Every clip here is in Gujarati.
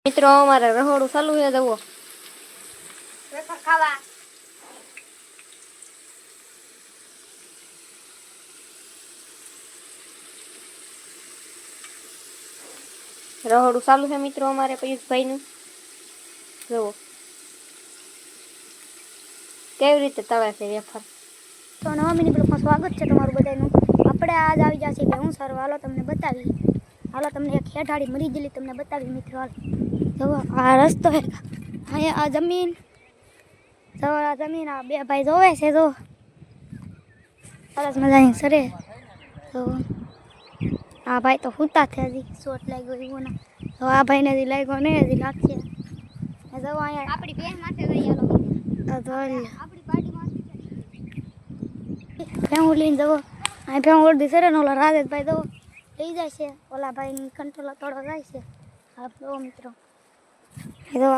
મિત્રો અમારે રહોડું ચાલુ છે જવો ખાવા રહોડું ચાલુ છે મિત્રો અમારે પિયુષભાઈ નું જવો કેવી રીતે તળે છે વેફર। તો નવા મિની બ્લોગમાં સ્વાગત છે તમારું બધાનું। આપણે આજ આવી જશે કે હું સર હાલો તમને બતાવી, હાલો તમને એક ખેઠાડી મરી ગયેલી તમને બતાવી મિત્રો। હાલ જો આ રસ્તો છે, અહીંયા આ જમીન જો આ જમીન, આ બે ભાઈ જોવે છે જો સરસ મજાની સરે તો આ ભાઈ તો હુતા છે, હજી શોટ લાગ્યો એવું ના તો આ ભાઈને હજી લાગ્યો નહીં, હજી લાગશે। જો અહીંયા આપણી બેન માથે જઈ આપણી પાર્ટી ભેહું લઈને જવો, અહીં ભેહું ઓળદી સરે ને ઓલા રાજેશભાઈ જવો લઈ જાય છે, ઓલા ભાઈની કંટ્રોલ થોડો જાય છે। હા જો મિત્રો જો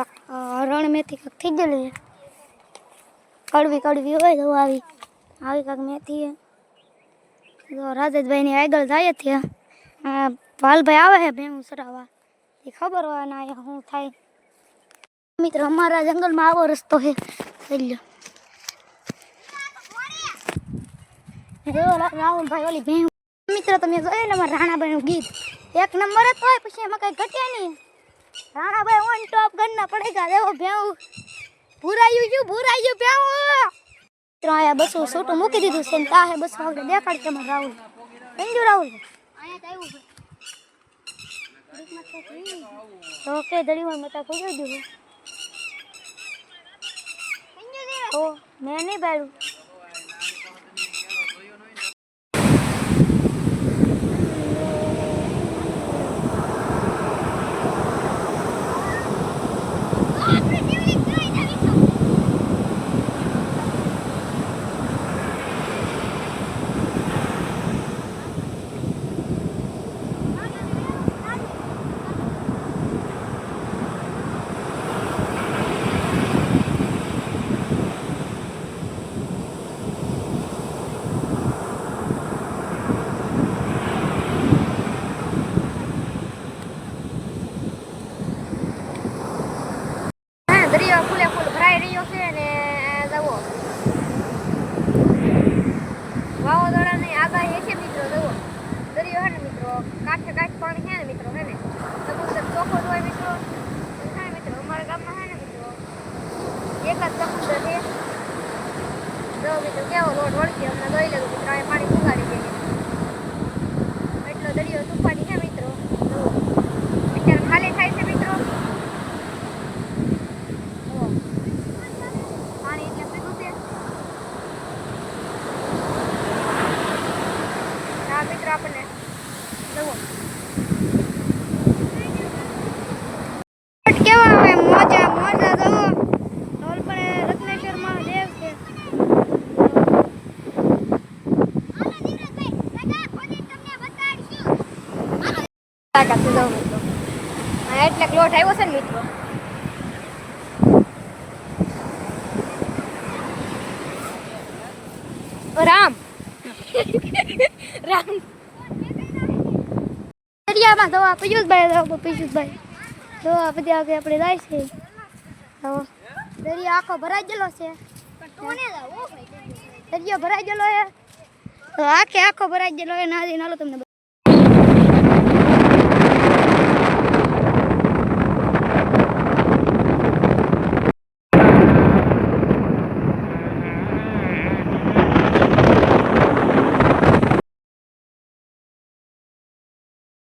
રણ મેથી કાંક થઈ ગયેલી કડવી કડવી હોય તો આવી આવી કાંક મેથી જો રાજેશભાઈની આગળ જાય છે। ભાલભાઈ આવે છે ભેહું સરાવવા, એ ખબર હોય ને અહીંયા શું થાય મિત્રો। અમારા જંગલમાં આવો રસ્તો છે રાહુલભાઈ ઓલી ભેહું મિત્રો તમે જોયું ને અમારા રાણાભાઈનું ગીત એક નંબર જ હોય, પછી એમાં કઈ ઘટે નહીં। રાણાભાઈ ઓન ટોપ ગન્ના પડેગા દેવો ભેહું ભૂરાયું ભેહું મિત્રો અહીંયા બસો છોટું મૂકી દીધું છે ને તાહે બસો આપણે દેખાડ કે અમારે રાહુલ સમજુ રાહુલ અહીંયા તો ઓકે દડીમાં મતા ખોઈ દીધું ઓ મેં નહીં પાડ્યું દરિયો ફૂલે ફૂલ ભરાઈ રહ્યો છે ને જવો વાવાઝોડાની આગાહી છે મિત્રો। જવો દરિયો હે ને મિત્રો કાંઠે કાંઠ પાણી છે ને મિત્રો હે ને સમુદ્ર ચોખ્ખો હોય મિત્રો હે મિત્રો। અમારા ગામમાં હે ને મિત્રો એક જ સમુદ્ર છે જો મિત્રો કેવો લોટ વળગી અમને દોઈ લેવું મિત્રો આ પાણી ફુગાડી દે એટલો દરિયો તુફાની છે મિત્રો। જવો અત્યારે ખાલી થાય છે મિત્રો મિત્રો આપણને જવો કેવા આવે મોજા મોજા જવો ઢોલ પણ રત્નેશ્વરમાં દેવ છે એટલે ક્લોટ આવ્યો છે ને મિત્રો રામ રામ દરિયામાં જવા પિયુષભાઈ જવા પછી આગળ આપણે જાય છે દરિયા આખો ભરાઈ ગયેલો છે, દરિયો ભરાઈ ગયેલો છે આખો ભરાઈ ગયેલો છે નાલી નાલો તમને